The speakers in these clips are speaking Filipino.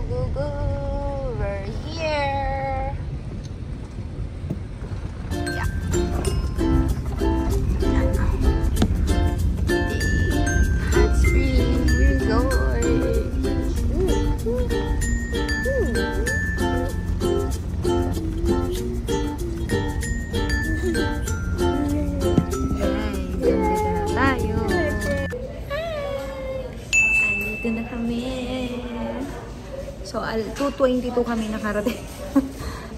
go, go. We're here. Yeah. Hot spring. We're going. Andito na kami. So, 2:22 kami nakarating.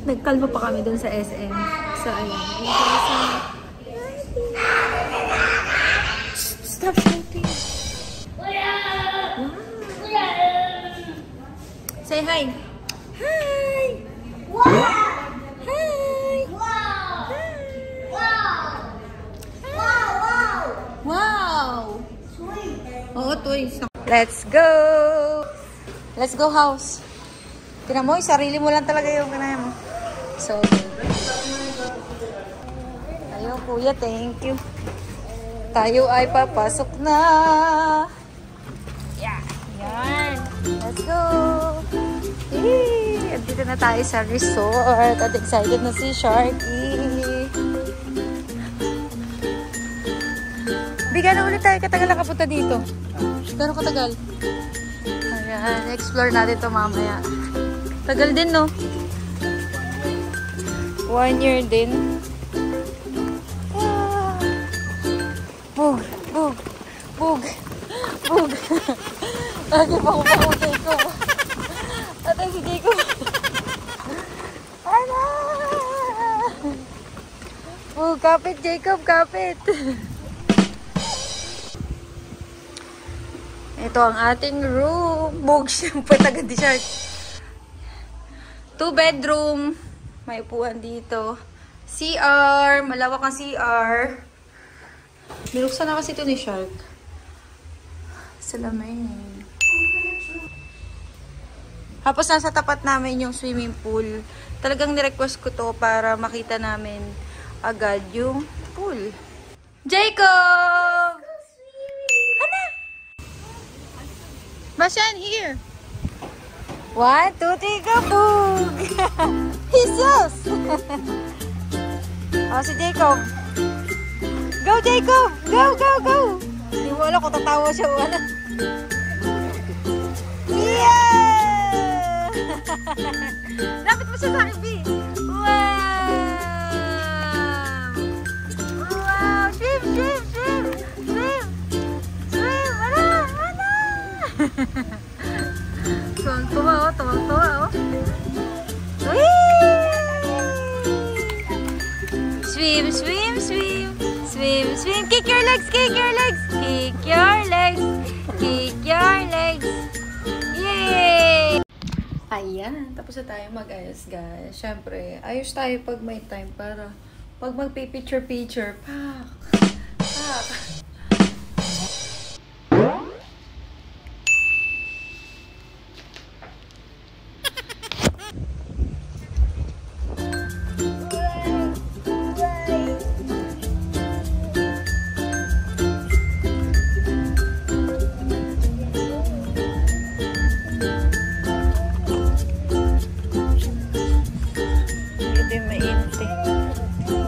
Nagkalma pa kami dun sa SM. So, ayan. Stop shouting. Wow. Say hi. Hi. Wow. Hi. Wow. Wow. Wow. Oo, toys. Let's go. Let's go house. Tingnan mo, sarili mo lang talaga yung kanaya mo. So, ayun kuya, thank you. Tayo ay papasok na. Yeah, yan. Let's go. Yee! Andito na tayo sa resort. At excited na si Sharky. Bigyan na ulit tayo. Katagal na kapunta dito. Gano'ng katagal? Ayan, explore natin ito mamaya. Tagal din, no? 1 year din. Ah. Bug, bug, bug, bug. Lagi pa ko pa Jacob. Atay si Jacob. Ano? Bug, kapit Jacob, kapit. Ito ang ating room. Bug siya. Patagad di siya. 2 bedroom. May upuan dito. CR. Malawak ang CR. Binuksan na kasi ito ni Shark. Salamin. Tapos nasa tapat namin yung swimming pool. Talagang nirequest ko to para makita namin agad yung pool. Jacob! Bashan, here. 1, 2, 3, go, boog! Jesus! Oh, si Jacob. Go, Jacob! Go, go, go! Hindi mo alam kung tatawa siya o ano. Yeah! Lapit mo siya sa akin, B. Wow! Wow! Swim, swim, swim! Swim! Swim! Wala! Wala! Tuwang-tuwa, oh. Tuwang-tuwa, oh. Whee! Swim, swim, swim. Swim, swim. Kick your legs, kick your legs. Kick your legs. Kick your legs. Yay! Ayan. Tapos na tayo mag-ayos, guys. Siyempre, ayos tayo pag may time para pag magpipicture-picture. Pak! Pak!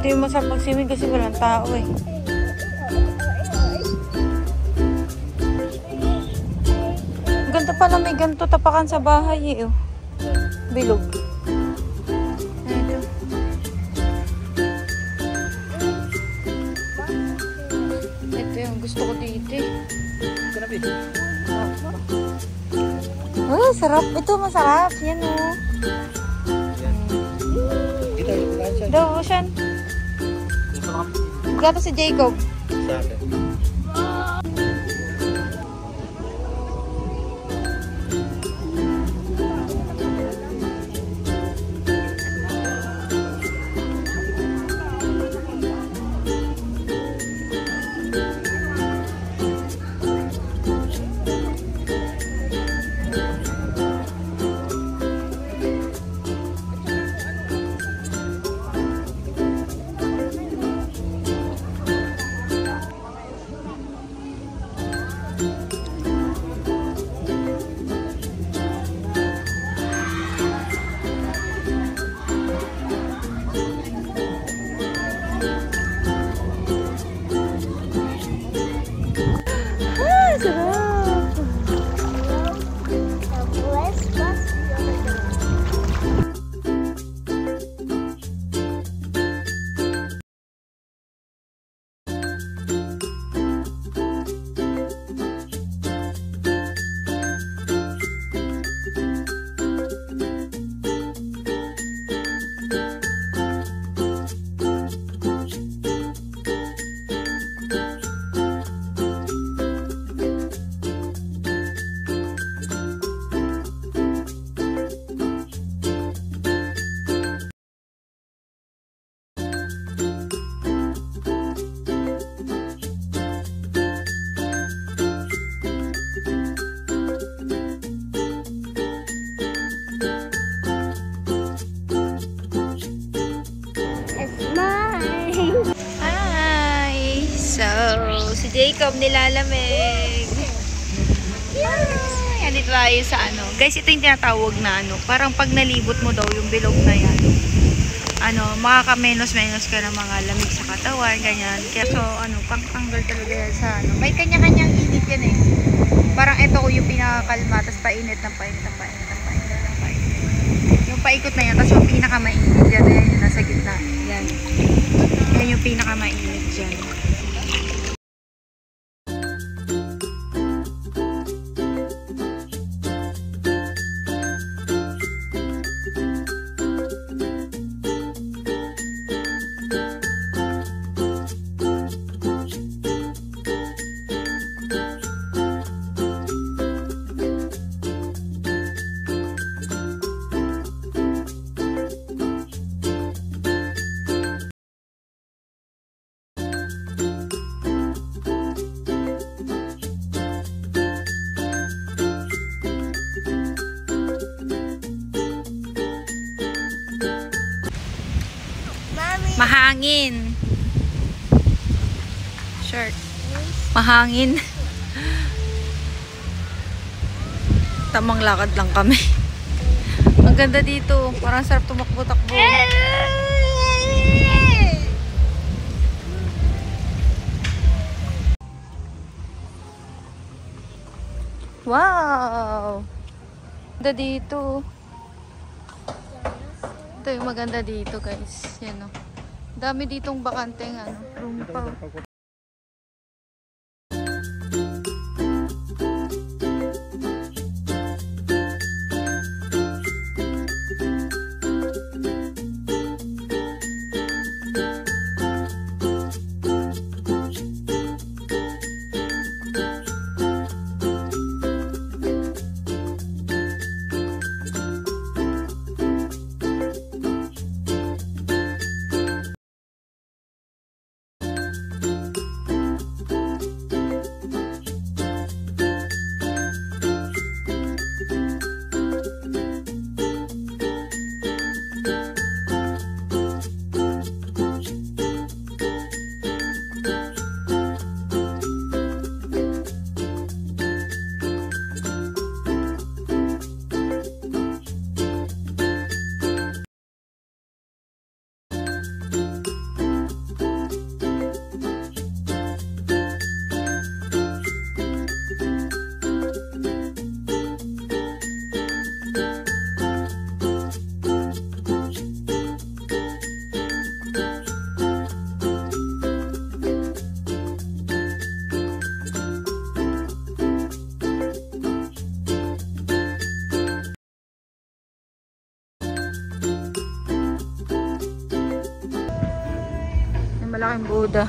Hindi mo masarap mag-swimming kasi walang tao eh. Ganto pala, may ganto tapakan sa bahay eh. Oh. Bilog. Ito yung gusto ko dito eh. Oh, sarap. Ito masarap. Yan oh. Daw, Ocean. Gato si Jacob. Sa akin. Jacob nilalamig. Yan, dito tayo sa ano. Guys, ito yung tinatawag na ano. Parang pag nalibot mo daw yung bilog na yan. Ano, makakamenos-menos ka ng mga lamig sa katawan, ganyan. Kaya so, ano, pang-tanggal talaga yan sa ano. May kanya-kanyang init yan eh. Parang ito ko yung pinakakalma, tapos painit ng painit ng painit ng painit ng painit. Yung paikot na yan, tapos yung pinakamainit yan, yan yung nasa gitna. Yan. Yan yung pinakamainit dyan. Mahangin. Shirt. Mahangin. Tamang lakad lang kami. Ang ganda dito. Parang sarap tumakbo-takbo. Wow! Ganda dito. Ito yung maganda dito, guys. Yan o. Dami ditong bakanteng ano, room pa. Malaking Buddha.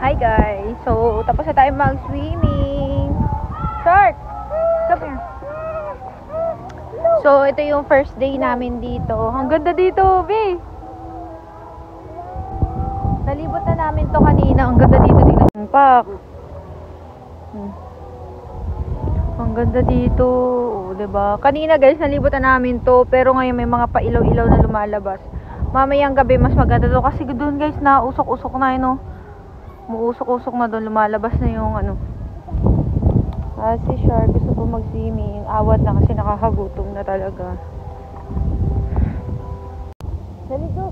Hi guys! So, tapos na tayo mag-swimming. Shark! Come here. So, ito yung first day namin dito. Ang ganda dito, Bea! Nalibot na namin to kanina. Ang ganda dito. Tingnan yung park. Ang ganda dito. O, diba? Kanina guys, nalibot na namin to. Pero ngayon may mga pailaw-ilaw na lumalabas. Mamayang gabi mas maganda to. Kasi doon guys, nausok-usok na yun. Muusok-usok na doon. Lumalabas na yung ano. Si Shark gusto po mag-swimming. Awat na kasi nakakagutom na talaga. Dali go!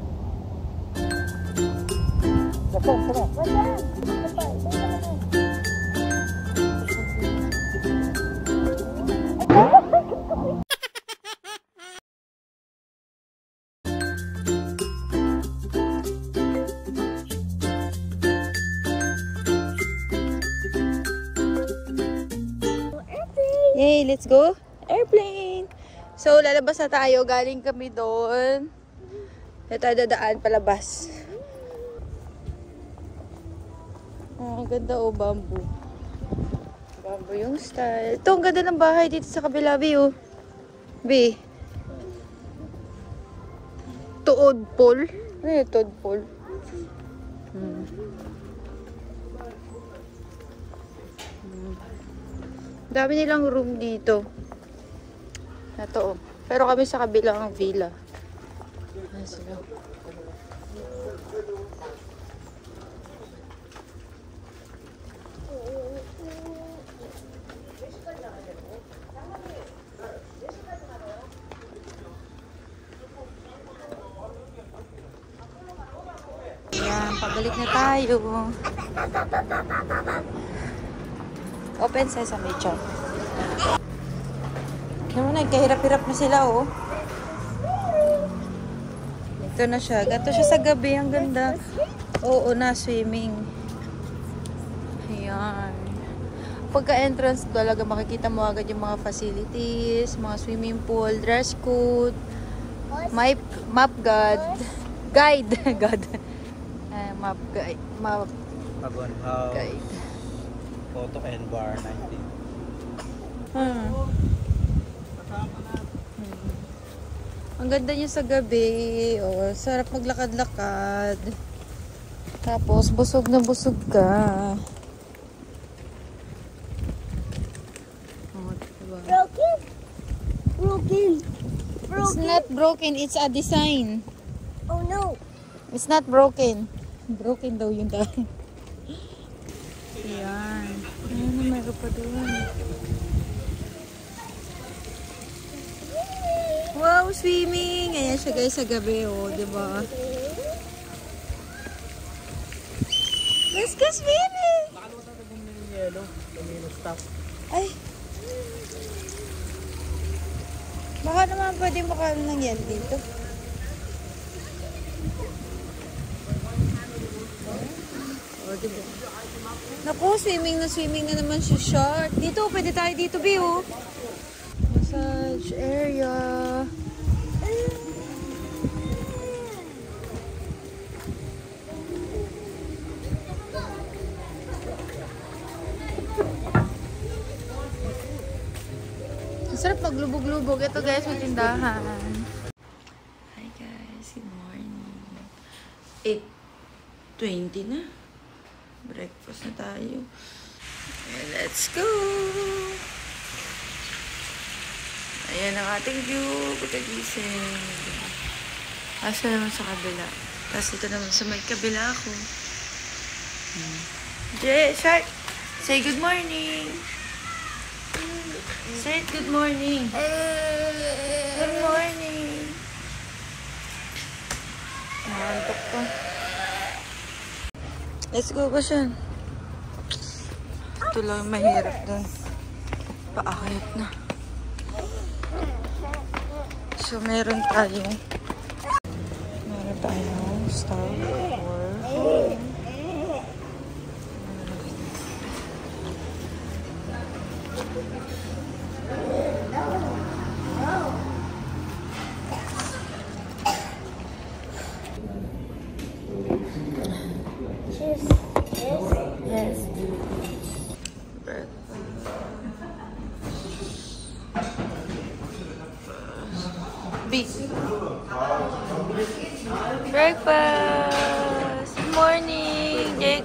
Yay, let's go! Airplane! So, lalabas na tayo. Galing kami doon. Ito tayo dadaan palabas. Oh, ang ganda bamboo. Bamboo yung style. Ito, ang ganda ng bahay dito sa kabila, Bea. Bea. Tuod pole. Ano yung tuod pole? Dami nilang room dito. Ito, pero kami sa kabilang villa. Ayan. Pabalik na tayo. Open sesame shop. Naman, nagkahirap-hirap na sila, oh. Ito na siya. Ganito siya sa gabi. Ang ganda. Oo, na swimming. Ayan. Pagka-entrance talaga, makikita mo agad yung mga facilities, mga swimming pool, dress code, map guide. God. Map guide. Guide. Photo and bar 19. Ang ganda niya sa gabi. Oh, sarap maglakad-lakad. Tapos busog na busog ka. Oh, diba? Broken. It's not broken, it's a design. Oh no. It's not broken. Broken daw yung dahil. Ayan. Ayan na, meron pa doon. Wow, swimming! Ayan siya guys sa gabi, oh, diba? Let's go swimming! Nakalimutan ko bumili ng yelo. Tumino stop. Ay! Baka naman pwede makaroon ng yan dito. Oh, diba? Naku, swimming na naman si Shark. Dito, pwede tayo dito, Bea. Massage area. Sarap maglubog-lubog. Ito guys, may tindahan. Hi guys, good morning. 8:20 na. Breakfast na tayo. And let's go! Ayan ang ating view. Pagkagising. Asa naman sa kabila. Tapos ito naman sa may kabila ako. Jay, Shark! Say good morning! Say good morning! Good morning! Makantok pa. Let's go ba siya? Ito lang mahirap doon. Paakit na. So, meron tayong Star Wars.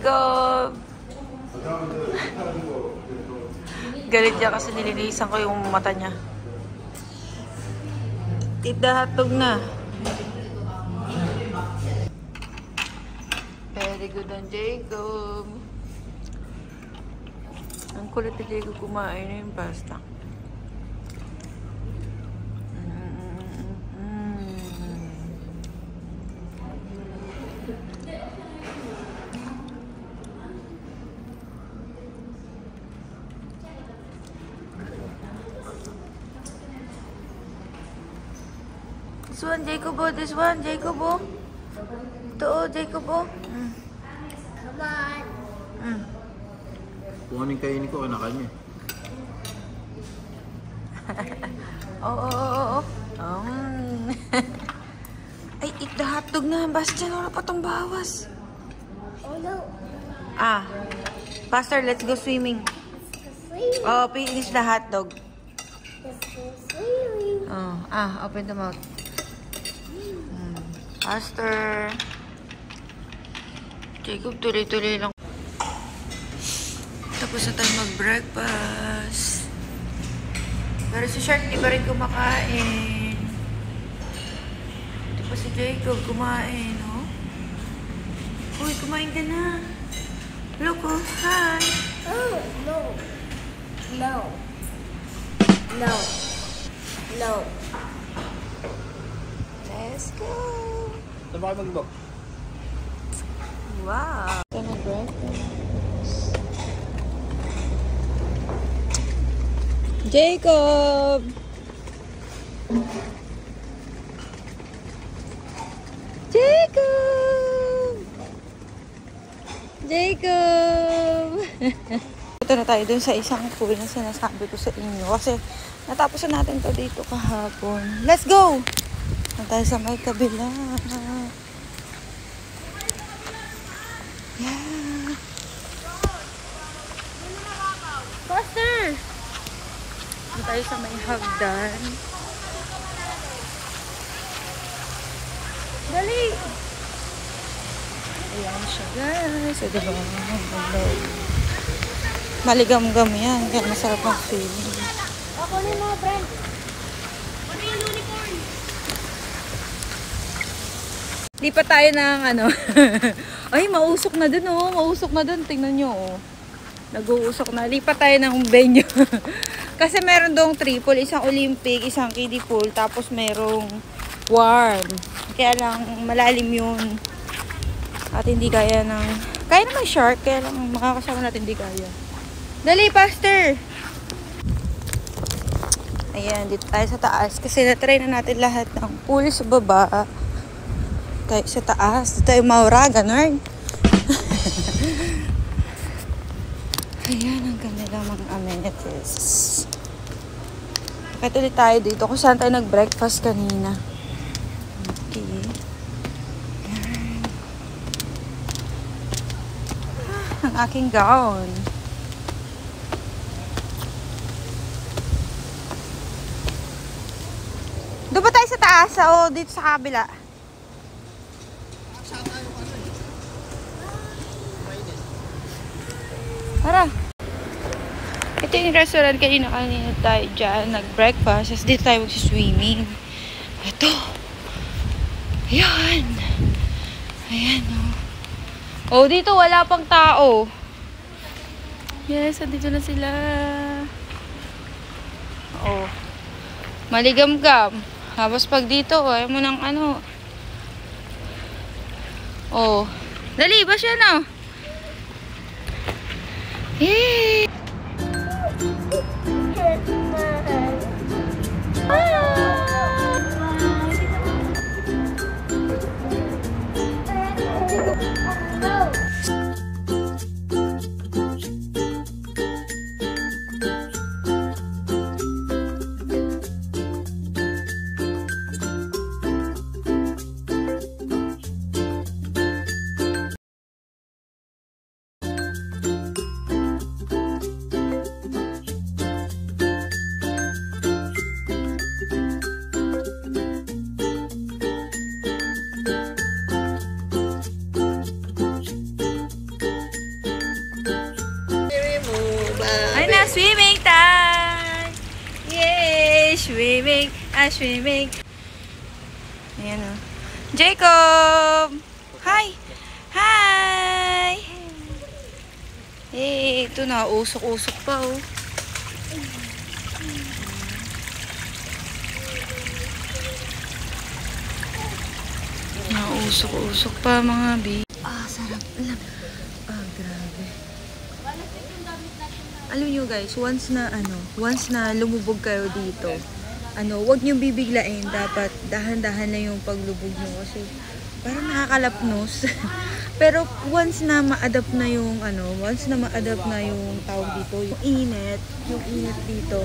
Jacob! Galit niya kasi nilinisan ko yung mata niya. Titahatog na. Very good on Jacob. Ang kulit ni Jacob kumain na yung pasta. This one, Jacob, oh. This one, Jacob, oh. Ito, oh, Jacob, oh. Come on. Kung anong kainin ko, anak niya. Oo. Ay, the hotdog na. Bastian, wala pa tong bawas. Oh no. Pastor, let's go swimming. Swimming. Oh, finish the hotdog. Let's go swimming. Open the mouth. Pastor. Jacob, tuloy-tuloy lang. Tapos na tayo mag-breakfast. Pero si Shark, di ba rin kumakain? Di pa si Jacob kumain, oh. Uy, kumain ka na. Look, oh. Hi. Oh no. No. No. No. Let's go. Saan ba kayo mag-book? Wow. Tayo mag-breakfast. Jacob! Jacob! Jacob! Ito na tayo dun sa isang pool na sinasabi ko sa inyo. Kasi natapos na natin to dito kahapon. Let's go! Na tayo sa may kabila. Yeah. Buster! Na tayo sa may hagdan. Dali! Ayan siya, guys. O, diba? Maligam-gam yan. Kaya masarap ang feeling. Ako ni mo, friend. Ano yung unicorn? Lipat tayo ng ano. Ay, mausok na dun, oh. Mausok na dun. Tingnan nyo, oh. Nag-uusok na. Lipat tayo ng venue. Kasi meron doong triple. Isang Olympic, isang kiddie pool. Tapos merong warm. Kaya lang, malalim yun. At hindi kaya ng... Kaya naman shark. Kaya lang, makakasama natin hindi kaya. Dali, Pastor! Ayan, dito tayo sa taas. Kasi natry na natin lahat ng pool sa baba. Tayo sa taas. Dito tayo maura, ganun. Ayan, ang ganda lang mga amenities. Bakit ulit tayo dito kung saan tayo nag-breakfast kanina. Okay. Ayan. Ang aking gown. Doon ba tayo sa taas? O dito sa kabila? Tara. Ito yung restaurant kanina tayo dyan. Nag-breakfast. Tapos dito tayo mag-swimming. Ito. Ayan. Ayan, oh. Oh, dito wala pang tao. Yes, andito na sila. Oh. Maligam-gam. Tapos pag dito, ayaw mo ng ano. Oh. Dali, ba siya na? Yay! swimming. Ayan o. Jacob! Hi! Hi! Eh, ito na. Usok-usok pa oh. Nausok-usok pa mga bi. Ah, sarap. Ah, grabe. Alam nyo guys, once na lumubog kayo dito, wag nyo bibiglain. Dapat dahan-dahan na yung paglubog nyo kasi parang nakakalapnos. Pero once na ma-adapt na yung tawag dito, yung init dito,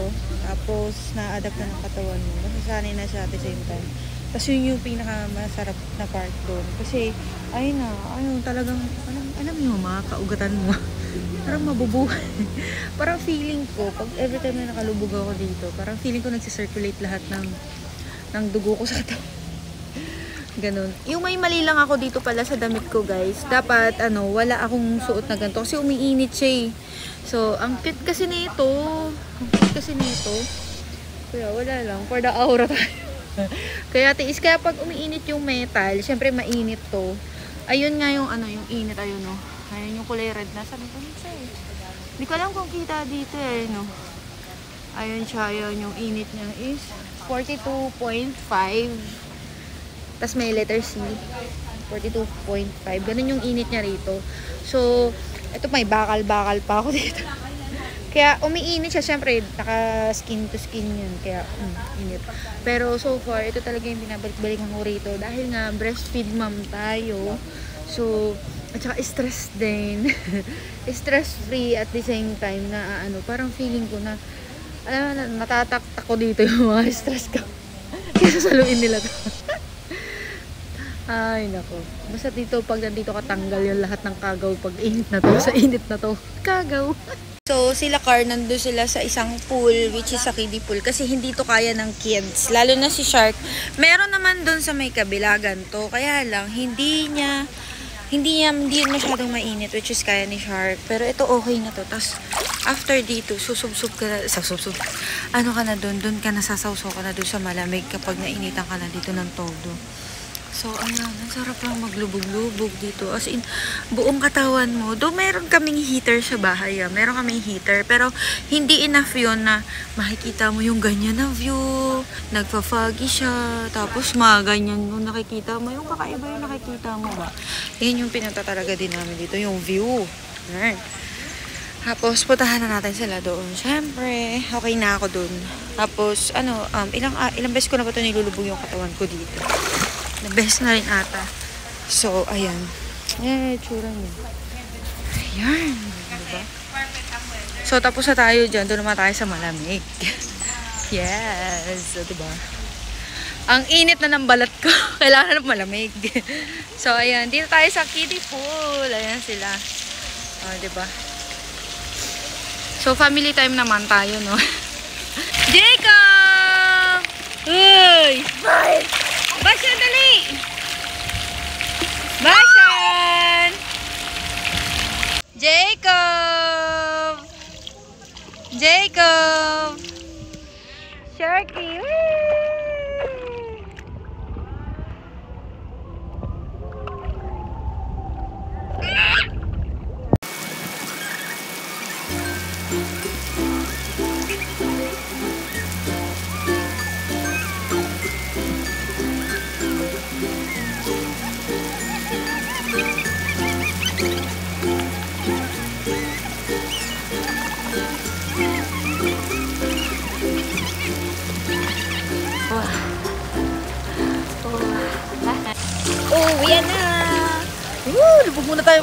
tapos na-adapt na ng katawan mo, masasanay na siya at the same time. Tapos yun yung pinakamasarap na part doon. Kasi, talagang, alam nyo mga kaugatan mo. Parang mabubuhay. Parang feeling ko, pag every time na nakalubog ako dito, parang feeling ko nagsisirculate lahat ng dugo ko sa katawan. Ganun. Yung may mali lang ako dito pala sa damit ko guys. Dapat, wala akong suot na ganito. Kasi umiinit siya eh. So, ang cute kasi nito. Kaya wala lang. For the aura tayo. Kaya pag umiinit yung metal, syempre mainit to. Ayun nga yung yung init, ayun no. Ayun yung kulay red na sabi ko siya eh. Hindi ko alam kung kita dito eh no. Ayun siya, ayun yung init niya is 42.5. Tapos may letter C. 42.5. Ganun yung init niya rito. So, ito may bakal-bakal pa ako dito. Kaya umiinit siya, syempre, naka skin to skin yun. Kaya, init. Pero so far, ito talaga yung binabalik-balikan ko rito. Dahil nga, breastfeed mom tayo. So, at saka stress din. Stress free at the same time na, parang feeling ko na, natataktak ko dito yung mga stress ko. Kaya sasaluin nila to. Ay, nako. Basta dito, pag nandito ka, tanggal yung lahat ng kagaw pag init na to. Sa init na to. Kagaw. So, sila Car, nandun sila sa isang pool, which is sa kiddie pool. Kasi hindi to kaya ng kids. Lalo na si Shark. Meron naman dun sa may kabila, ganito. Kaya lang, hindi masyadong mainit, which is kaya ni Shark. Pero ito okay na to. Tapos, after dito, susubsub ka na, ka na dun ka na, sasawsaw ka na dun sa malamig kapag nainitan ka na dito ng todo. So, ayan, ang sarap lang maglubog-lubog dito. As in, buong katawan mo. Though meron kaming heater sa bahay, meron kaming heater. Pero, hindi enough yun na makikita mo yung ganyan na view. Nagpa-foggy siya. Tapos, ganyan yung nakikita mo. Yung kakaiba yung nakikita mo ba? Yan yung pinunta talaga din namin dito. Yung view. Ayan. Tapos, putahan na natin sila doon. Siyempre, okay na ako doon. Tapos, ilang beses ko na ba ito nilulubog yung katawan ko dito. The best na rin ata. So, ayan. Tsura niya. Ayan. Diba? So, tapos na tayo dyan. Doon naman tayo sa malamig. Yes. So, diba? Ang init na ng balat ko. Kailangan ng malamig. So, ayan. Dito tayo sa kiddie pool. Ayan sila. Diba? So, family time naman tayo, no? Jacob! Uy! Bye! Bashan, dali! Bashan! Jacob! Jacob! Sharky! Whee! Uwian na! Lubog muna tayo!